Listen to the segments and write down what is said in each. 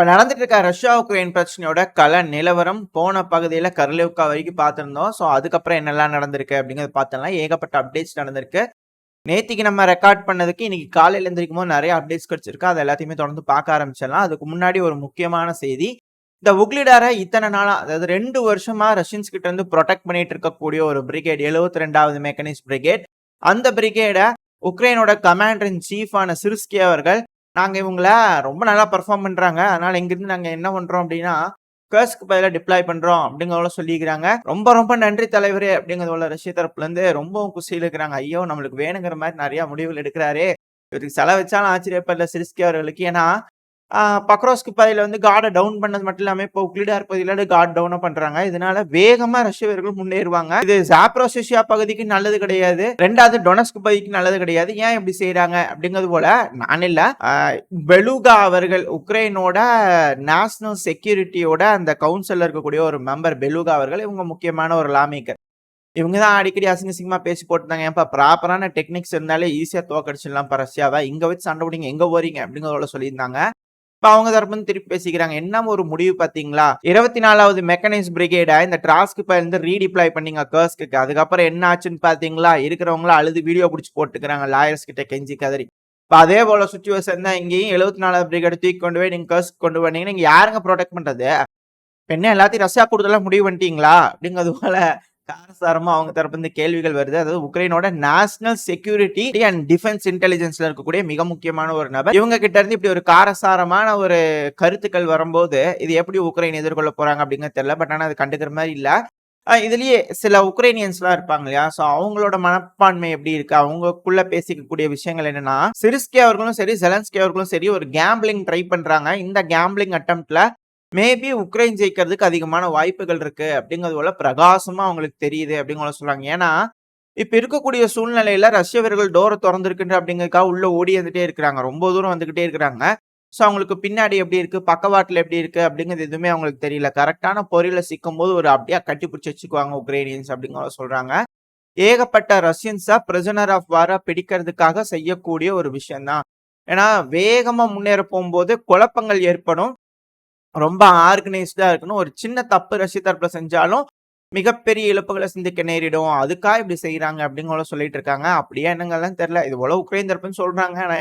இப்ப நடந்துட்டு இருக்க ரஷ்யா உக்ரைன் பிரச்சனையோட நிலவரம் போன பகுதியில கர்லிவ்கா வரைக்கும் பார்த்திருந்தோம். ஸோ அதுக்கப்புறம் என்னெல்லாம் நடந்திருக்கு அப்படிங்கிறது பார்த்தோம்னா ஏகப்பட்ட அப்டேட்ஸ் நடந்திருக்கு. நேத்திக்கு நம்ம ரெக்கார்ட் பண்ணதுக்கு இன்னைக்கு காலையில எந்திரிக்கும் போது நிறைய அப்டேட்ஸ் கிடைச்சிருக்கு. அது எல்லாத்தையுமே தொடர்ந்து பார்க்க ஆரம்பிச்சிடலாம். அதுக்கு முன்னாடி ஒரு முக்கியமான செய்தி. இந்த உக்லிடார இத்தனை நாளா, அதாவது 2 வருஷமா ரஷ்யன்ஸ் கிட்ட இருந்து ப்ரொடெக்ட் பண்ணிட்டு இருக்கக்கூடிய ஒரு பிரிகேட், 72வது மெக்கனைஸ்ட் பிரிகேட். அந்த பிரிகேட உக்ரைனோட கமாண்டர் இன் சீஃப் ஆன சிர்ஸ்கி அவர்கள், நாங்க இவங்கள ரொம்ப நல்லா பெர்ஃபார்ம் பண்றாங்க, அதனால இங்கிருந்து நாங்க என்ன பண்றோம் அப்படின்னா கர்ஸ்க்கு பதிலா டிப்ளாய் பண்றோம் அப்படிங்கிறத சொல்லிக்கிறாங்க. ரொம்ப ரொம்ப நன்றி தலைவரே அப்படிங்கிறத ரஷ்ய தரப்புல இருந்து ரொம்பவும் குசியில் இருக்கிறாங்க. ஐயோ, நம்மளுக்கு வேணுங்கிற மாதிரி நிறைய முடிவுகள் எடுக்கிறாரு, இவருக்கு செலவு வச்சாலும் ஆச்சரியப்படல சிரிஸ்கி அவர்களுக்கு. ஏன்னா பக்ரோஸ்க்கு பகுதியில் வந்து கார்டை டவுன் பண்ணது மட்டும் இல்லாமல் இப்போ உக்லிடார் பகுதியில் கார்டு டவுனை பண்றாங்க. இதனால வேகமா ரஷ்ய வீரர்கள் முன்னேறுவாங்க. இது ஜாப்ரோசியா பகுதிக்கு நல்லது கிடையாது, ரெண்டாவது டொனஸ்க் பகுதிக்கு நல்லது கிடையாது. ஏன் இப்படி செய்யறாங்க அப்படிங்கிறது போல நான் இல்ல, பெலுகா அவர்கள், உக்ரைனோட நேஷனல் செக்யூரிட்டியோட அந்த கவுன்சில் இருக்கக்கூடிய ஒரு மெம்பர் பெலுகா அவர்கள், இவங்க முக்கியமான ஒரு லாமேக்கர். இவங்க தான் அடிக்கடி அசிங்கமா பேசி போட்டுருந்தாங்க, ஏன்ப்பா ப்ராப்பரான டெக்னிக்ஸ் இருந்தாலே ஈஸியா தோக்கடிச்சிடலாம் ரஷ்யாவை, இங்க வச்சு சண்டை பிடிங்க, எங்க போறீங்க அப்படிங்கிறத சொல்லியிருந்தாங்க. இப்ப அவங்க தரப்பு திருப்பி பேசிக்கிறாங்க. என்ன ஒரு முடிவு பாத்தீங்களா, 24வது மெக்கனைஸ் பிரிகேட இந்த டாஸ்க் இருந்து ரீடிப்ளாய் பண்ணீங்க கர்ஸ்க்கு. அதுக்கப்புறம் என்ன ஆச்சுன்னு பாத்தீங்களா, இருக்கிறவங்கள அழுது வீடியோ பிடிச்சி போட்டுக்கிறாங்க லாயர்ஸ் கிட்ட கெஞ்சி கதறி. இப்ப அதே போல சுச்சுவேஷன் தான் இங்கேயும். 74வது பிரிகேட் தூக்கி கொண்டு போய் நீங்க கர்ஸ்க்கு கொண்டு வந்தீங்க, நீங்க யாருங்க ப்ரொடெக்ட் பண்றது, என்ன எல்லாத்தையும் ரஷ்யா கொடுத்தலாம் முடிவு பண்ணிட்டீங்களா அப்படிங்கிறது போல காரசாரமா அவங்க தரப்பு இந்த கேள்விகள் வருது. அதாவது உக்ரைனோட நேஷனல் செக்யூரிட்டி அண்ட் டிஃபென்ஸ் இன்டெலிஜென்ஸ்ல இருக்கக்கூடிய மிக முக்கியமான ஒரு நபர், இவங்க கிட்ட இருந்து இப்படி ஒரு காரசாரமான ஒரு கருத்துக்கள் வரும்போது இது எப்படி உக்ரைன் எதிர்கொள்ள போறாங்க அப்படிங்கிறது தெரியல. பட் ஆனா அது கண்டுக்கிற மாதிரி இல்ல. இதுலயே சில உக்ரைனியன்ஸ்லாம் இருப்பாங்க இல்லையா, சோ அவங்களோட மனப்பான்மை எப்படி இருக்கு, அவங்களுக்குள்ள பேசிக்கக்கூடிய விஷயங்கள் என்னன்னா, சிரிஸ்கி அவர்களும் சரி ஜெலன்ஸ்கி அவர்களும் சரி ஒரு கேம்பிளிங் ட்ரை பண்றாங்க. இந்த கேம்பிளிங் அட்டெம்ப்ட்ல மேபி உக்ரைன் ஜெயிக்கிறதுக்கு அதிகமான வாய்ப்புகள் இருக்கு அப்படிங்கிறது போல பிரகாசமா அவங்களுக்கு தெரியுது அப்படிங்கிற சொல்றாங்க. ஏன்னா இப்ப இருக்கக்கூடிய சூழ்நிலையில ரஷ்ய வீரர்கள் டோரை திறந்திருக்குன்ற அப்படிங்கிறதுக்காக உள்ள ஓடி வந்துட்டே இருக்கிறாங்க, ரொம்ப தூரம் வந்துகிட்டே இருக்கிறாங்க. ஸோ அவங்களுக்கு பின்னாடி எப்படி இருக்கு, பக்கவாட்டில் எப்படி இருக்கு அப்படிங்கிறது எதுவுமே அவங்களுக்கு தெரியல. கரெக்டான பொறியில சிக்கும் போது ஒரு அப்படியே கட்டி பிடிச்சி வச்சுக்குவாங்க உக்ரைனியன்ஸ் அப்படிங்கிற சொல்றாங்க. ஏகப்பட்ட ரஷ்யன்ஸா பிரிசனர் ஆஃப் வாரா பிடிக்கிறதுக்காக செய்யக்கூடிய ஒரு விஷயம் தான். ஏன்னா வேகமா முன்னேற போகும்போது குழப்பங்கள் ஏற்படும், ரொம்ப ஆர்கனைஸ்டா இருக்கணும். ஒரு சின்ன தப்பு ரஷ்ய தரப்புல செஞ்சாலும் மிகப்பெரிய இழப்புகளை சிந்திக்க நேரிடும், அதுக்காக இப்படி செய்யறாங்க அப்படிங்கிற சொல்லிட்டு இருக்காங்க. அப்படியே என்னங்கெல்லாம் தெரியல, இது போல உக்ரைன் தரப்புன்னு சொல்றாங்க.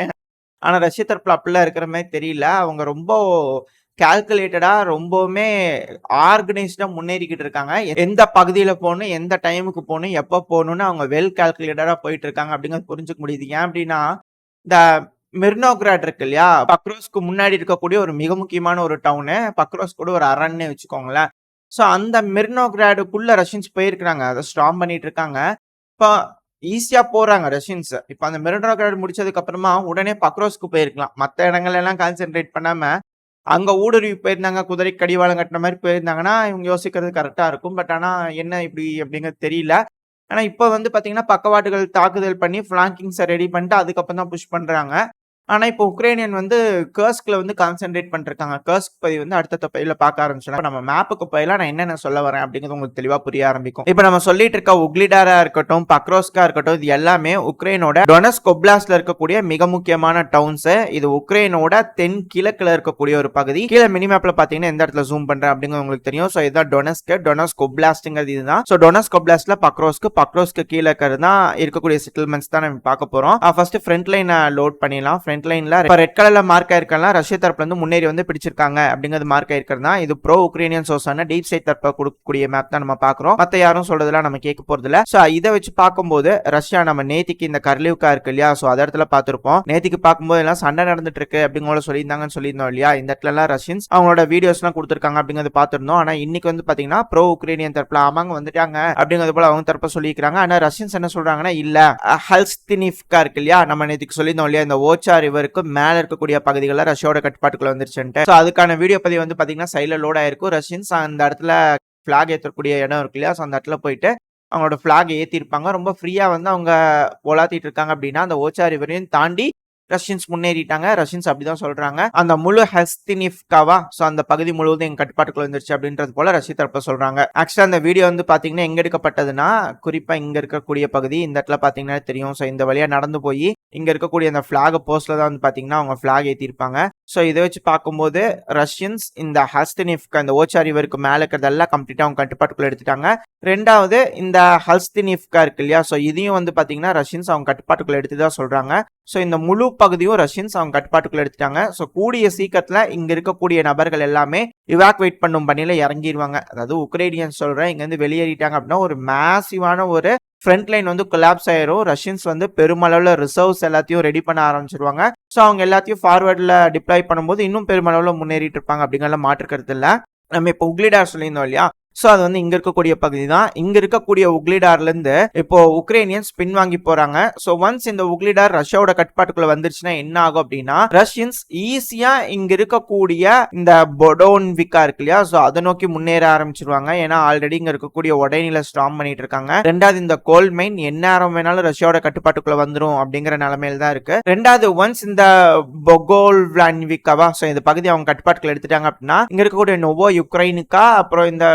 ஆனா ரஷ்ய தரப்புல அப்படிலாம் இருக்கிற மாதிரி தெரியல. அவங்க ரொம்ப கால்குலேட்டடா ரொம்பவுமே ஆர்கனைஸ்டா முன்னேறிக்கிட்டு இருக்காங்க. எந்த பகுதியில போகணும், எந்த டைமுக்கு போகணும், எப்ப போகணும்னு அவங்க வெல் கால்குலேட்டடா போயிட்டு இருக்காங்க அப்படிங்கிறது புரிஞ்சுக்க முடியுது. ஏன் அப்படின்னா இந்த மிர்னோகிராட் இருக்கு இல்லையா, பக்ரோஸ்க்கு முன்னாடி இருக்கக்கூடிய ஒரு மிக முக்கியமான ஒரு டவுனு, பக்ரோஸ் கூட ஒரு அரண்னு வச்சுக்கோங்களேன். ஸோ அந்த மிர்னோகிராடுக்குள்ள ரஷ்யன்ஸ் போயிருக்கிறாங்க, அதை ஸ்டாம் பண்ணிட்டு இருக்காங்க. இப்போ ஈஸியா போறாங்க ரஷ்யன்ஸ். இப்போ அந்த மிர்னோகிராட் முடிச்சதுக்கு அப்புறமா உடனே பக்ரோஸ்க்கு போயிருக்கலாம், மற்ற இடங்கள் எல்லாம் கான்சென்ட்ரேட் பண்ணாம அங்க ஊடுருவி போயிருந்தாங்க, குதிரை கடிவாளம் கட்டின மாதிரி போயிருந்தாங்கன்னா இவங்க யோசிக்கிறது கரெக்டா இருக்கும். பட் ஆனா என்ன இப்படி அப்படிங்கிறது தெரியல. ஆனா இப்ப வந்து பாத்தீங்கன்னா பக்கவாட்டுகள் தாக்குதல் பண்ணி பிளாங்கிங்ஸை ரெடி பண்ணிட்டு அதுக்கப்புறம் தான் புஷ் பண்றாங்க. ஆனா இப்போ உக்ரைனியன் வந்து கர்ஸ்க்ல வந்து கான்சென்ட்ரேட் பண்ணிருக்காங்க. கர்ஸ்க் பதிவு வந்து அடுத்த பயில பார்க்க ஆரம்பிச்சாங்க. நம்ம மேப்புக்கு பயில நான் என்னென்ன சொல்ல வரேன் அப்படிங்கிறது உங்களுக்கு தெளிவா புரிய ஆரம்பிக்கும். இப்போ நம்ம சொல்லிட்டு இருக்க உக்லிடாரா இருக்கட்டும், பக்ரோஸ்கா இருக்கட்டும், இது எல்லாமே உக்ரைனோட டொனஸ்க் ஒப்லாஸ்ட்ல இருக்கக்கூடிய மிக முக்கியமான டவுன்ஸ். இது உக்ரைனோட தென் கிழக்குல இருக்கக்கூடிய ஒரு பகுதி. கீழே மினிமேப்ல பாத்தீங்கன்னா எந்த இடத்துல ஜூம் பண்றேன் அப்படிங்கிறது உங்களுக்கு தெரியும். சோ இதுதான் டொனஸ்க் ஒப்லாஸ்ட்ங்கிறது இதுதான். சோ டொனஸ்க் ஒப்லாஸ்ட்ல பக்ரோஸ்க்கு கீழே இருக்கிறது தான் இருக்கக்கூடிய செட்டில்மெண்ட்ஸ் தான் நம்ம பார்க்க போறோம். ஃபர்ஸ்ட் ஃப்ரண்ட் லைன் லோட் பண்ணிடலாம். ஃப்ரண்ட் லைன்ல ரெட் கலர்ல மார்க் ஆயிருக்கலாம், ரஷ்ய தரப்புல இருந்து முன்னேறி வந்து பிடிச்சிருக்காங்க அப்படிங்கிறது மார்க் ஆயிருக்கிறதா. இது ப்ரோ உக்ரைனியன் சோர்ஸான டீப் ஸ்டேட் தரப்ப கொடுக்கக்கூடிய மேப் தான் நம்ம பாக்குறோம். மத்த யாரும் சொல்றதுல நம்ம கேட்க போறது இல்ல. சோ இதை வச்சு பார்க்கும்போது ரஷ்யா நம்ம நேத்திக்கு இந்த கர்லிவ்கா இருக்கு இல்லையா, சோ அந்த இடத்துல பார்த்திருப்போம். நேத்திக்கு பார்க்கும்போது எல்லாம் சண்டை நடந்துட்டு இருக்கு அப்படிங்கிற சொல்லியிருந்தாங்கன்னு சொல்லியிருந்தோம் இல்லையா. இந்த இடத்துல எல்லாம் ரஷ்யன்ஸ் அவங்களோட வீடியோஸ் எல்லாம் கொடுத்திருக்காங்க அப்படிங்கிறது பார்த்திருந்தோம். ஆனா இன்னைக்கு வந்து பாத்தீங்கன்னா ப்ரோ உக்ரைனியன் தரப்புல ஆமாங்க வந்துட்டாங்க அப்படிங்கிறது போல அவங்க தரப்ப சொல்லிக்கிறாங்க. ஆனா ரஷ்யன்ஸ் என்ன சொல்றாங்கன்னா, இல்ல ஹல்ஸ்தினிவ்கா இருக்கு இல்லையா, நம்ம நேத்திக்கு சொல்லியிருந்தோம் இல்லையா, இந்த ஓச்சா ரிவருக்கு மேல இருக்கக்கூடிய பகுதிகளில் ரஷ்யாவோட கட்டுப்பாட்டுக்குள்ள வந்துருச்சுன்ட்டு. சோ அதுக்கான வீடியோ பதிவு வந்து பாத்தீங்கன்னா சைட்ல லோட் ஆயிருக்கும். ரஷ்யன்ஸ் அந்த இடத்துல பிளாக் ஏற்றக்கூடிய இடம் இருக்கு இல்லையா, அந்த இடத்துல போயிட்டு அவங்களோட பிளாக் ஏத்திருப்பாங்க. ரொம்ப ஃப்ரீயா வந்து அவங்க போலாத்திட்டு இருக்காங்க அப்படின்னா அந்த ஓச்சா ரிவரையும் தாண்டி ரஷ்யன்ஸ் முன்னேறிட்டாங்க. ரஷ்யன்ஸ் அப்படிதான் சொல்றாங்க. அந்த முழு ஹஸ்தினிவ்காவா, சோ அந்த பகுதி முழுவதும் எங்க கட்டுப்பாட்டுக்குள்ள வந்துருச்சு அப்படின்றது போல ரஷ்ய தரப்பு சொல்றாங்க. ஆக்சுவலா அந்த வீடியோ வந்து பாத்தீங்கன்னா எங்க எடுக்கப்பட்டதுன்னா, குறிப்பா இங்க இருக்கக்கூடிய பகுதி, இந்த இடத்துல பாத்தீங்கன்னா தெரியும். சோ இந்த வழியா நடந்து போய் இங்க இருக்கக்கூடிய அந்த பிளாக் போஸ்ட்ல தான் வந்து பாத்தீங்கன்னா அவங்க பிளாக் ஏத்திருப்பாங்க. ஸோ இதை வச்சு பார்க்கும்போது ரஷ்யன்ஸ் இந்த ஹல்ஸ்தினிஃப்கா இந்த ஓச்சா ரிவருக்கு மேலே இருக்கிறதெல்லாம் கம்ப்ளீட்டாக அவங்க கட்டுப்பாட்டுக்குள்ள எடுத்துட்டாங்க. ரெண்டாவது இந்த ஹல்ஸ்தினிஃப்கா இருக்கு இல்லையா, ஸோ இதையும் வந்து பார்த்தீங்கன்னா ரஷ்யன்ஸ் அவங்க கட்டுப்பாட்டுக்குள்ள எடுத்து தான் சொல்றாங்க. ஸோ இந்த முழு பகுதியும் ரஷ்யன்ஸ் அவங்க கட்டுப்பாட்டுக்குள்ள எடுத்துட்டாங்க. ஸோ கூடிய சீக்கிரத்தில் இங்க இருக்கக்கூடிய நபர்கள் எல்லாமே இவாக்குவேட் பண்ணும் பணியில இறங்கிடுவாங்க. அதாவது உக்ரைனியன்ஸ் சொல்றேன், இங்க இருந்து வெளியேறிட்டாங்க அப்படின்னா ஒரு மேசிவான ஒரு ஃப்ரண்ட் லைன் வந்து கொலாப்ஸ் ஆயிரும். ரஷ்யன்ஸ் வந்து பெருமளவுல ரிசர்வ்ஸ் எல்லாத்தையும் ரெடி பண்ண ஆரம்பிச்சிருவாங்க. ஸோ அவங்க எல்லாத்தையும் ஃபார்வர்டில் டிப்ளாய் பண்ணும்போது இன்னும் பெருமளவுல முன்னேறிட்டு இருப்பாங்க அப்படிங்கிற மாற்றுக்கிறது இல்லை. நம்ம இப்போ உக்லிடார் சொல்லியிருந்தோம் இல்லையா, ஸோ அது வந்து இங்க இருக்கக்கூடிய பகுதி தான். இங்க இருக்கக்கூடிய உக்லிடார்ல இருந்து இப்போ உக்ரைனியன்ஸ் பின்வாங்கி போறாங்க. ஸோ ஒன்ஸ் இந்த உக்லிடார் ரஷ்யாவோட கட்டுப்பாட்டுக்குள்ள வந்துருச்சுன்னா என்ன ஆகும் அப்படின்னா ரஷ்யன்ஸ் ஈஸியா இங்க இருக்கக்கூடிய இந்த பொடோன்விக்கா இருக்கு இல்லையா, ஸோ அதை நோக்கி முன்னேற ஆரம்பிச்சிருவாங்க. ஏன்னா ஆல்ரெடி இங்க இருக்கக்கூடிய உடைநிலை ஸ்ட்ராங் பண்ணிட்டு இருக்காங்க. ரெண்டாவது இந்த கோல் மைன் எந்நேரம் வேணாலும் ரஷ்யாவோட கட்டுப்பாட்டுக்குள்ள வந்துரும் அப்படிங்கிற நிலைமையில தான் இருக்கு. ரெண்டாவது ஒன்ஸ் இந்த பொகோல்விக்காவா, ஸோ இந்த பகுதி அவங்க கட்டுப்பாட்டுக்குள்ள எடுத்துட்டாங்க அப்படின்னா இங்க இருக்கக்கூடிய நோவோ யுக்ரைனுக்கா, அப்புறம் இந்த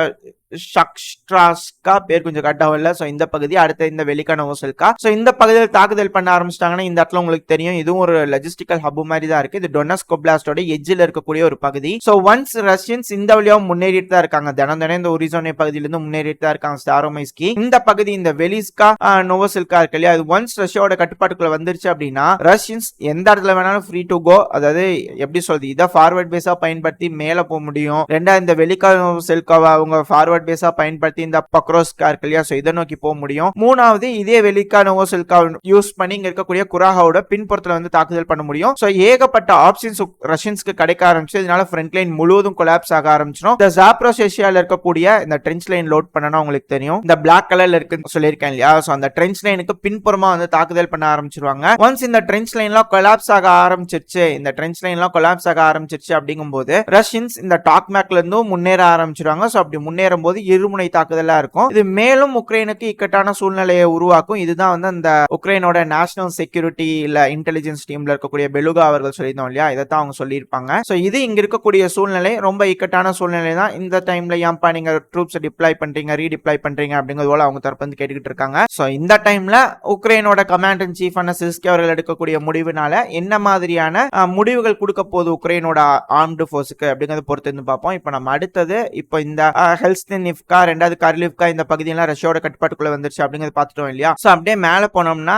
ஷக்ஸ்ட்ராஸ்கா பேர் கொஞ்சம் கரெக்டாக இல்லை. ஸோ இந்த பகுதி அடுத்த இந்த வெலிகா நோவோசெல்கா, ஸோ இந்த பகுதியில் தாக்குதல் பண்ண ஆரம்பிச்சிட்டாங்கன்னா இந்த இடத்துல உங்களுக்கு தெரியும் இதுவும் ஒரு லஜிஸ்டிக்கல் ஹப் மாதிரி தான் இருக்கு. இது டொனஸ்க் ஒப்லாஸ்டோட எட்ஜில் இருக்கக்கூடிய ஒரு பகுதி. ஸோ ஒன்ஸ் ரஷ்யன்ஸ் இந்த வழியாகவும் முன்னேறிட்டு தான் இருக்காங்க. தினம் இந்த ஒரிசோனே பகுதியிலிருந்து முன்னேறிட்டு தான் இருக்காங்க. ஸ்டாரோமைஸ்கி இந்த பகுதி இந்த வெலிஸ்கா நோவோசெல்கா இருக்கு இல்லையா, அது ஒன்ஸ் ரஷ்யாவோட கட்டுப்பாட்டுக்குள்ள வந்துருச்சு அப்படின்னா ரஷ்யன்ஸ் எந்த இடத்துல வேணாலும் ஃப்ரீ டு கோ, அதாவது எப்படி சொல்றது, இதை ஃபார்வர்ட் பேஸா பயன்படுத்தி மேல போக முடியும். ரெண்டாவது இந்த வெலிகா நோவோசெல்காவை அவங்க ஃபார்வர்ட் பேஸா பயன்படுத்தி இந்த பக்ரோஸ்கா இருக்கு இல்லையா, சோ இதை நோக்கி போக முடியும். மூணாவது இதே வெலிகா நோவோசெல்கா யூஸ் பண்ணி இங்க இருக்கக்கூடிய குராஹாவோட பின்புறத்துல வந்து தாக்குதல் பண்ண முடியும். சோ ஏகப்பட்ட ஆப்ஷன்ஸ் ரஷ்யன்ஸ்க்கு கிடைக்க ஆரம்பிச்சு. இதனால ஃப்ரண்ட் லைன் முழுவதும் கொலாப்ஸ் ஆக ஆரம்பிச்சிடும். இந்த ஜாப்ரோசேஷியால இருக்கக்கூடிய இந்த ட்ரென்ச் லைன் லோட் பண்ணனா உங்களுக்கு தெரியும், இந்த பிளாக் கலர்ல இருக்குன்னு சொல்லியிருக்கேன் இல்லையா, சோ அந்த ட்ரென்ச் லைனுக்கு பின்புறமா வந்து தாக்குதல் பண்ண ஆரம்பிச்சிருவாங்க. ஒன்ஸ் இந்த ட்ரென்ச் லைன்லாம் கொலாப்ஸ் ஆக ஆரம்பிச்சிருச்சு, இந்த ட்ரென்ச் லைன்லாம் கொலாப்ஸ் ஆக ஆரம்பிச்சிருச்சு அப்படிங்கும்போது ரஷ்யன்ஸ் இந்த டாக்மேக்ல இருந்தும் முன்னேற ஆரம்பிச்சிருவாங்க. சோ அப்படி முன்னேறும் போது இருமுனை தாக்குதலா இருக்கும். இது மேலும் உக்ரைனுக்கு இக்கட்டான சூழ்நிலையை உருவாக்கும். இதுதான் வந்து அந்த உக்ரைனோட நேஷனல் செக்யூரிட்டி இல்ல இன்டெலிஜென்ஸ் டீம்ல இருக்கக்கூடிய பெலுகா அவர்கள் சொல்லியிருந்தோம் இல்லையா, இதைத்தான் அவங்க சொல்லியிருப்பாங்க. சோ இது இங்க இருக்கக்கூடிய சூழ்நிலை ரொம்ப இக்கட்டான சூழ்நிலை தான். இந்த டைம்ல ஏன்பா நீங்க ட்ரூப்ஸ் டிப்ளாய் பண்றீங்க, ரீடிப்ளாய் பண்றீங்க அப்படிங்கிறது போல அவங்க தரப்பு வந்து கேட்டுக்கிட்டு இருக்காங்க. சோ இந்த டைம்ல உக்ரைனோட கமாண்ட் இன் சீஃப் ஆன சிஸ்கி அவர்கள் எடுக்கக்கூடிய முடிவுனால என்ன மாதிரியான முடிவுகள் கொடுக்க போகுது உக்ரைனோட ஆர்ம்டு போர்ஸுக்கு அப்படிங்கறத பொறுத்து இருந்து பார்ப்போம். இப்போ நம்ம அடுத்தது இப்போ இந்த ஹெல்ஸ்தினிஃப்கா ரெண்டாவது கார்லிவ்கா இந்த பகுதியெல்லாம் ரஷ்யாவோட கட்டுப்பாட்டுக்குள்ள வந்துருச்சு அப்படிங்கறத பார்த்துட்டோம் இல்லையா. சோ அப்படியே மேல போனோம்னா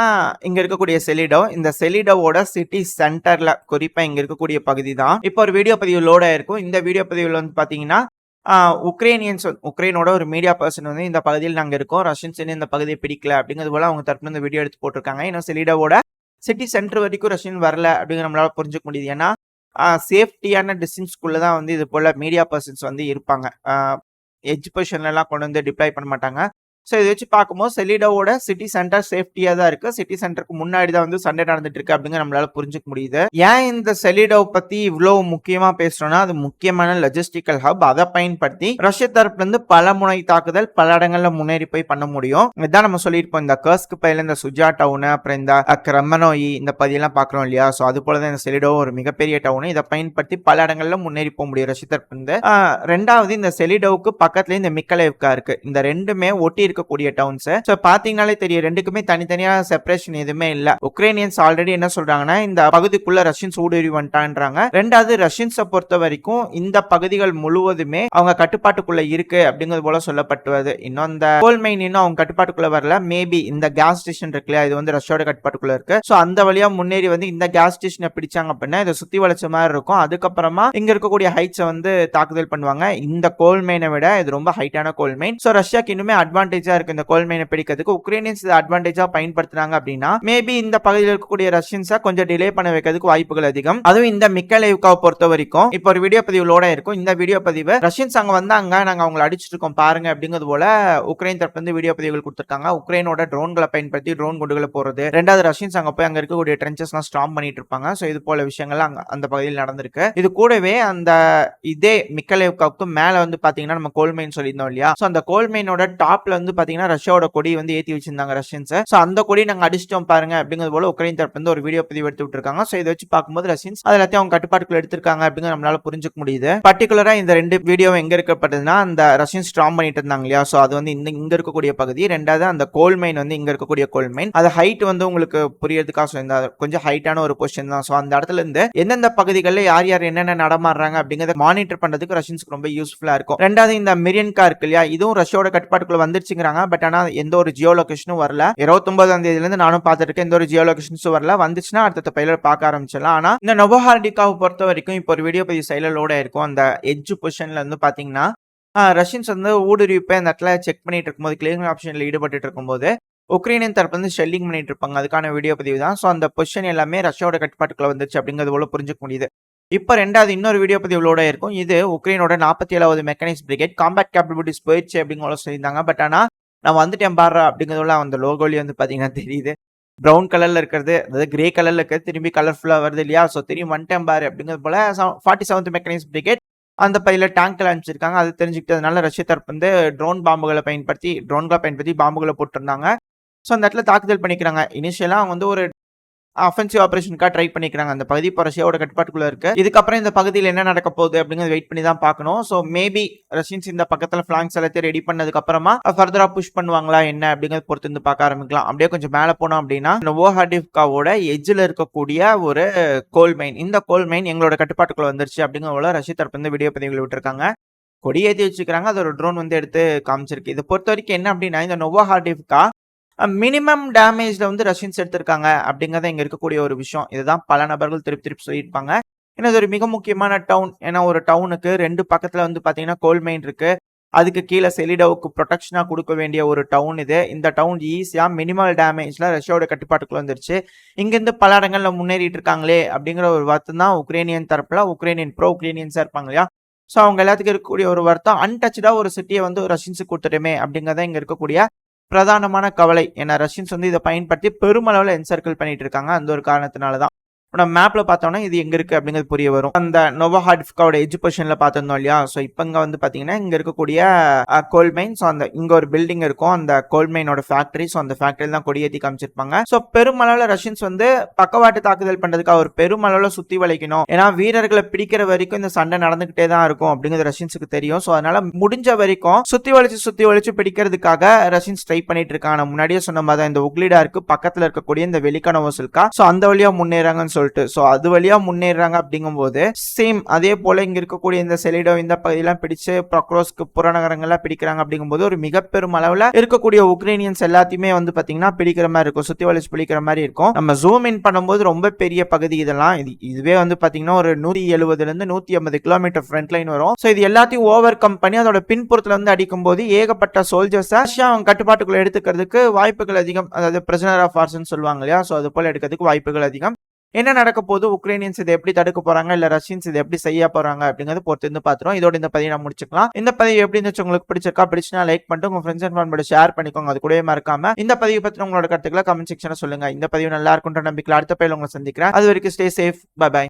இங்க இருக்கக்கூடிய செலிடோ, இந்த செலிடோவோட சிட்டி சென்டர்ல குறிப்பா இங்க இருக்கக்கூடிய பகுதி தான் இப்போ ஒரு வீடியோ பதிவு லோட் ஆயிருக்கும். இந்த வீடியோ பதிவுல வந்து பாத்தீங்கன்னா உக்ரைனோட ஒரு மீடியா பர்சன் வந்து இந்த பகுதியில் நாங்க இருக்கோம், ரஷ்யன்ஸ் இந்த பகுதியை பிடிக்கல அப்படிங்கிறது போல அவங்க தரப்புல இந்த வீடியோ எடுத்து போட்டிருக்காங்க. இன்னும் செலிடோவோட சிட்டி சென்டர் வரைக்கும் ரஷ்யன் வரல அப்படிங்கிற நம்மளால புரிஞ்சுக்க முடியுது. ஏன்னா சேஃப்டியான டிஸ்டன்ஸ்குள்ள தான் வந்து இது போல மீடியா பர்சன்ஸ் வந்து இருப்பாங்க. எட்ஜ் பொசிஷன்ல எல்லாம் கொண்டு வந்து டிப்ளாய் பண்ண மாட்டாங்க. ஸோ இதை வச்சு பார்க்கும்போது செலிடோவோட சிட்டி சென்டர் சேஃப்டியா தான் இருக்கு. சிட்டி சென்டருக்கு முன்னாடி தான் வந்து சண்டை நடந்துட்டு இருக்கு அப்படிங்கிற நம்மளால புரிஞ்சுக்க முடியுது. ஏன் இந்த செலிடோ பத்தி இவ்வளவு முக்கியமா பேசுறோம்னா அது முக்கியமான லஜிஸ்டிக்கல் ஹப். அதை பயன்படுத்தி ரஷ்ய தரப்புல இருந்து பல முனை தாக்குதல் பல இடங்கள்ல முன்னேறி போய் பண்ண முடியும். இதான் நம்ம சொல்லியிருப்போம், இந்த கர்ஸ்க் பையில இந்த சுஜா டவுன் அப்புறம் இந்த கிரமனோயி இந்த பதியெல்லாம் பாக்குறோம் இல்லையா. ஸோ அது போலதான் இந்த செலிடோ ஒரு மிகப்பெரிய டவுன். இதை பயன்படுத்தி பல இடங்கள்ல முன்னேறி போக முடியும் ரஷ்ய தரப்புல இருந்து. ரெண்டாவது இந்த செலிடோவுக்கு பக்கத்துல இந்த மிக்கலேவ்கா இருக்கு. இந்த ரெண்டுமே ஒட்டி இருக்கக்கூடிய டவுன்ஸ். சோ பாத்தீங்கனாலே தெரியும் ரெண்டுக்குமே தனித்தனியா செப்பரேஷன் எதுவுமே இல்ல. உக்ரைனியன்ஸ் ஆல்ரெடி என்ன சொல்றாங்கன்னா இந்த பகுதிக்குள்ள ரஷ்யன்ஸ் ஊடுருவி வந்துட்டான்றாங்க. ரெண்டாவது ரஷ்யன்ஸை பொறுத்த வரைக்கும் இந்த பகுதிகள் முழுவதுமே அவங்க கட்டுப்பாட்டுக்குள்ள இருக்கு அப்படிங்கிறது போல சொல்லப்பட்டுவது. இன்னும் இந்த கோல் மைன் இன்னும் அவங்க கட்டுப்பாட்டுக்குள்ள வரல. மேபி இந்த கேஸ் ஸ்டேஷன் இருக்குல்ல, இது வந்து ரஷ்யாவோட கட்டுப்பாட்டுக்குள்ள இருக்கு. சோ அந்த வழியா முன்னேறி வந்து இந்த கேஸ் ஸ்டேஷனை பிடிச்சாங்க அப்படின்னா இதை சுத்தி வளைச்ச மாதிரி இருக்கும். அதுக்கப்புறமா இங்க இருக்கக்கூடிய ஹைட்ஸை வந்து தாக்குதல் பண்ணுவாங்க. இந்த கோல் மைனை விட இது ரொம்ப ஹைட்டான கோல் மைன். சோ ரஷ்யாக்கு இன்னுமே அட்வான்டேஜா இருக்கு இந்த கோல் மைனை பிடிக்கிறதுக்கு. உக்ரைனியன்ஸ் இதை அட்வான்டேஜா பயன்படுத்துறாங்க அப்படின்னா மேபி இந்த பகுதியில் இருக்கக்கூடிய ரஷ்யன்ஸை கொஞ்சம் டிலே பண்ண வைக்கிறதுக்கு வாய்ப்புகள் அதிகம். அதுவும் இந்த மிக்கலேவ்காவை பொறுத்த வரைக்கும் இப்போ ஒரு வீடியோ பதிவு லோட இருக்கும். இந்த வீடியோ பதிவு ரஷ்யன்ஸ் அங்க வந்தாங்க, நாங்க அவங்களை அடிச்சிட்டு இருக்கோம் பாருங்க அப்படிங்கிறது போல உக்ரைன் தரப்புல இருந்து வீடியோ பதிவுகள் கொடுத்திருக்காங்க. உக்ரைனோட ட்ரோன்களை பயன்படுத்தி ட்ரோன் குண்டுகளை போறது. ரெண்டாவது ரஷ்யன்ஸ் அங்க போய் அங்க இருக்கக்கூடிய ட்ரென்ச்சஸ் எல்லாம் ஸ்ட்ராங் பண்ணிட்டு இருப்பாங்க. சோ இது போல விஷயங்கள் அந்த பகுதியில் நடந்திருக்கு. இது கூடவே அந்த இதே மிக்கலேவ்காவுக்கு மேல வந்து பாத்தீங்கன்னா நம்ம கோல் மைன் சொல்லியிருந்தோம் இல்லையா. சோ அந்த கோல் மைனோட டாப்ல வந்து வந்து பாத்தீங்கன்னா ரஷ்யாவோட கொடி வந்து ஏத்தி வச்சிருந்தாங்க ரஷ்யன்ஸ். சோ அந்த கொடி நாங்க அடிச்சிட்டோம் பாருங்க அப்படிங்கிறது போல உக்ரைன் தரப்பு வந்து ஒரு வீடியோ பதிவு எடுத்து விட்டுருக்காங்க. சோ இதை வச்சு பார்க்கும்போது ரஷ்யன்ஸ் அது எல்லாத்தையும் அவங்க கட்டுப்பாட்டுக்குள்ள எடுத்திருக்காங்க அப்படிங்கிற நம்மளால புரிஞ்சுக்க முடியுது. பர்டிகுலரா இந்த 2 வீடியோ எங்க இருக்கப்பட்டதுன்னா அந்த ரஷ்யன்ஸ் ஸ்ட்ராங் பண்ணிட்டு இருந்தாங்க இல்லையா, சோ அது வந்து இங்க இருக்கக்கூடிய பகுதி. ரெண்டாவது அந்த கோல் மைன் வந்து இங்க இருக்கக்கூடிய கோல் மைன். அது ஹைட் வந்து உங்களுக்கு புரியறதுக்காக சொல்லியிருந்தா கொஞ்சம் ஹைட்டான ஒரு பொசிஷன் தான். சோ அந்த இடத்துல இருந்து எந்தெந்த பகுதிகளில் யார் யார் என்னென்ன நடமாடுறாங்க அப்படிங்கறத மானிட்டர் பண்றதுக்கு ரஷ்யன்ஸ்க்கு ரொம்ப யூஸ்ஃபுல்லா இருக்கும். ரெண்டாவது இந்த மிரியன்கா இருக்கு இல்லையா, இதுவும் ரஷ்யாவோட கட்டுப்பாட்டுக்குள்ள வந்துருச்சுங்கிறாங்க. பட் ஆனா எந்த ஒரு ஜியோ லொகேஷனும் வரல. 29ஆம் தேதியில இருந்து நானும் பார்த்துட்டு இருக்கேன், எந்த ஒரு ஜியோ லொகேஷன்ஸும் வரல. வந்துச்சுன்னா அடுத்த பைலட் பார்க்க ஆரம்பிச்சிடலாம். ஆனா இந்த நோவோஹார்டிகாவை பொறுத்த வரைக்கும் இப்போ ஒரு வீடியோ பதிவு சைடில் லோட் ஆயிருக்கும். அந்த எட்ஜ் பொசிஷன்ல வந்து பாத்தீங்கன்னா ரஷ்யன்ஸ் வந்து ஊடுருவிப்பை அந்த இடத்துல செக் பண்ணிட்டு இருக்கும்போது கிளியரிங் ஆப்ஷன்ல ஈடுபட்டு இருக்கும்போது உக்ரைனியன் தரப்பு வந்து ஷெல்லிங் பண்ணிட்டு இருப்பாங்க. அதுக்கான வீடியோ பதிவு தான். ஸோ அந்த பொசிஷன் எல்லாமே ரஷ்யாவோட கட்டுப்பாட்டுக்குள்ள வந்துச்சு அப்படிங்கிறது போல புரிஞ்சுக்க முடியுது. இப்போ ரெண்டாவது இன்னொரு வீடியோ பதிவு லோட இருக்கும். இது உக்ரைனோட 47வது மெக்கானிக்ஸ் பிரிகேட் காம்பேக்ட் கேப்பபிலிட்டிஸ் போயிடுச்சு அப்படிங்கிற சொல்லியிருந்தாங்க. பட் ஆனா நான் வந்துட்டேன் பாரு அப்படிங்கிறதுல அந்த லோகோலி வந்து பாத்தீங்கன்னா தெரியுது. ப்ரௌன் கலர்ல இருக்கிறது, அதாவது கிரே கலர்ல இருக்கிறது திரும்பி கலர்ஃபுல்லா வருது இல்லையா, ஸோ திரும்பி வந்துட்டேன் பாரு அப்படிங்கிறது போல 47th மெக்கானிக்ஸ் பிரிகேட் அந்த பையில டேங்க்ல அனுப்பிச்சிருக்காங்க. அது தெரிஞ்சுக்கிட்டதுனால ரஷ்ய தரப்பு வந்து ட்ரோன்களை பயன்படுத்தி பாம்புகளை போட்டிருந்தாங்க. ஸோ அந்த இடத்துல தாக்குதல் பண்ணிக்கிறாங்க. இனிஷியலா அவங்க வந்து ஒரு அஃபென்சிவ் ஆபரேஷனுக்காக ட்ரை பண்ணிக்கிறாங்க. அந்த பகுதி இப்போ ரஷ்யாவோட கட்டுப்பாட்டுக்குள்ள இருக்கு. இதுக்கப்புறம் இந்த பகுதியில் என்ன நடக்க போகுது அப்படிங்கிறது வெயிட் பண்ணி தான் பார்க்கணும். ஸோ மேபி ரஷ்யன்ஸ் இந்த பக்கத்துல பிளாங்ஸ் எல்லாத்தையும் ரெடி பண்ணதுக்கு அப்புறமா ஃபர்தரா புஷ் பண்ணுவாங்களா என்ன அப்படிங்கிறது பொறுத்து வந்து பார்க்க ஆரம்பிக்கலாம். அப்படியே கொஞ்சம் மேலே போனோம் அப்படின்னா நோவோஹார்டிவ்காவோட எட்ஜில் இருக்கக்கூடிய ஒரு கோல் மைன், இந்த கோல் மைன் எங்களோட கட்டுப்பாட்டுக்குள்ள வந்துருச்சு அப்படிங்கிற ரஷ்ய தரப்பு வந்து வீடியோ பதிவுகள் விட்டுருக்காங்க. கொடி ஏற்றி வச்சுக்கிறாங்க. அது ஒரு ட்ரோன் வந்து எடுத்து காமிச்சிருக்கு. இதை பொறுத்த வரைக்கும் என்ன அப்படின்னா இந்த நோவோஹார்டிவ்கா மினிமம் டேமேஜ்ல வந்து ரஷ்யன்ஸ் எடுத்திருக்காங்க அப்படிங்கறத இங்க இருக்கக்கூடிய ஒரு விஷயம். இதுதான் பல நபர்கள் திருப்பி சொல்லியிருப்பாங்க. ஏன்னா இது ஒரு மிக முக்கியமான டவுன். ஏன்னா ஒரு டவுனுக்கு 2 பக்கத்துல வந்து பாத்தீங்கன்னா கோல் மைன் இருக்கு. அதுக்கு கீழே செலிடோவுக்கு ப்ரொடெக்ஷனா கொடுக்க வேண்டிய ஒரு டவுன் இது. இந்த டவுன் ஈஸியா மினிமல் டேமேஜ்ல ரஷ்யாவோட கட்டுப்பாட்டுக்குள்ள வந்துருச்சு. இங்கிருந்து பல இடங்கள்ல முன்னேறிட்டு இருக்காங்களே அப்படிங்கிற ஒரு வருத்தம் தான் உக்ரைனியன் தரப்புல ப்ரோ உக்ரைனியன்ஸா இருப்பாங்க இல்லையா, ஸோ அவங்க எல்லாத்துக்கும் இருக்கக்கூடிய ஒரு வருத்தம். அன்டச்சடா ஒரு சிட்டியை வந்து ரஷ்யன்ஸுக்கு கொடுத்துட்டுமே அப்படிங்கறத இங்க இருக்கக்கூடிய பிரதானமான கவலை. ஏன்னா ரஷ்யன்ஸ் வந்து இதை பயன்படுத்தி பெருமளவில் என்சர்க்கிள் பண்ணிட்டு இருக்காங்க. அந்த ஒரு காரணத்தினாலதான் நம்ம மேப்ல பார்த்தோம்னா இது எங்க இருக்கு அப்படிங்கிறது புரிய வரும். அந்த நோவோஹார்டிவ்காவோட எட்ஜ் பொசிஷன்ல பார்த்திருந்தோம் இல்லையா, ஸோ இப்போ இங்க வந்து பாத்தீங்கன்னா இங்க இருக்கக்கூடிய கோல் மைன். ஸோ அந்த இங்க ஒரு பில்டிங் இருக்கும், அந்த கோல் மைனோட ஃபேக்டரி. ஸோ அந்த ஃபேக்டரியில் தான் கொடியேற்றி காமிச்சிருப்பாங்க. ஸோ பெருமளவில் ரஷ்யன்ஸ் வந்து பக்கவாட்டு தாக்குதல் பண்றதுக்கு அவர் பெருமளவில் சுத்தி வளைக்கணும். ஏன்னா வீரர்களை பிடிக்கிற வரைக்கும் இந்த சண்டை நடந்துகிட்டே தான் இருக்கும் அப்படிங்கிறது ரஷ்யன்ஸுக்கு தெரியும். ஸோ அதனால முடிஞ்ச வரைக்கும் சுத்தி வளைச்சு பிடிக்கிறதுக்காக ரஷ்யன்ஸ் ட்ரை பண்ணிட்டு இருக்காங்க. முன்னாடியே சொன்ன மாதிரி இந்த உக்லிடாருக்கு பக்கத்துல இருக்கக்கூடிய இந்த வெலிகானோவோஸ்கா, ஸோ அந்த வழியா முன்னேறாங்கன்னு சொல்லிட்டு சோ அது வழியா முன்னேறாங்க. அப்படிங்கும்போது சேம் அதே போல இங்க இருக்கக்கூடிய இந்த செலிடோ இந்த பகுதியெல்லாம் பிடிச்சு ப்ரோக்ரோஸ்க்கு புறநகரங்கள்லாம் பிடிக்கிறாங்க. அப்படிங்கும்போது ஒரு மிக பெரும் அளவுல இருக்கக்கூடிய உக்ரைனியன்ஸ் எல்லாத்தையுமே வந்து பாத்தீங்கன்னா பிடிக்கிற மாதிரி இருக்கும், சுத்தி வளைச்சு பிடிக்கிற மாதிரி இருக்கும். நம்ம ஜூம் இன் பண்ணும்போது ரொம்ப பெரிய பகுதி இதெல்லாம். இதுவே வந்து பாத்தீங்கன்னா ஒரு 170 இருந்து 150 கிலோமீட்டர் ஃப்ரண்ட் லைன் வரும். சோ இது எல்லாத்தையும் ஓவர் கம் பண்ணி அதோட பின்புறத்துல வந்து அடிக்கும் போது ஏகப்பட்ட சோல்ஜர்ஸ் அவங்க கட்டுப்பாட்டுக்குள்ள எடுத்துக்கிறதுக்கு வாய்ப்புகள் அதிகம். அதாவது பிரிசனர் ஆஃப் வார்ஸ்னு சொல்லுவாங்க இல்லையா, சோ அது போல எடுக்கிறதுக்கு வாய்ப்புகள் அதிகம். என்ன நடக்க போது, உக்ரைனியன்ஸ் இதை எப்படி தடுக்க போறாங்க, இல்ல ரஷ்யன்ஸ் இதை எப்படி செய்ய போறாங்க அப்படிங்கறது பொறுத்து இருந்து பாத்துறோம். இதோட இந்த பதிவை நம்ம முடிச்சுக்கலாம். இந்த பதிவு எப்படி இருந்துச்சு, உங்களுக்கு பிடிச்சிருந்தா லைக் பண்ணிட்டு உங்க ஃப்ரெண்ட்ஸ் அண்ட் ஃபேமிலியோட ஷேர் பண்ணிக்கோங்க. அது கூடவே மறக்காம இந்த பதிவை பத்தி உங்களோட கருத்துக்களை கமெண்ட் செக்ஷன்ல சொல்லுங்க. இந்த பதிவு நல்லா இருக்கும் நம்பிக்கை அடுத்த பதிவில் உங்களை சந்திக்கிறேன். அது வரைக்கும் ஸ்டே சேஃப். By by.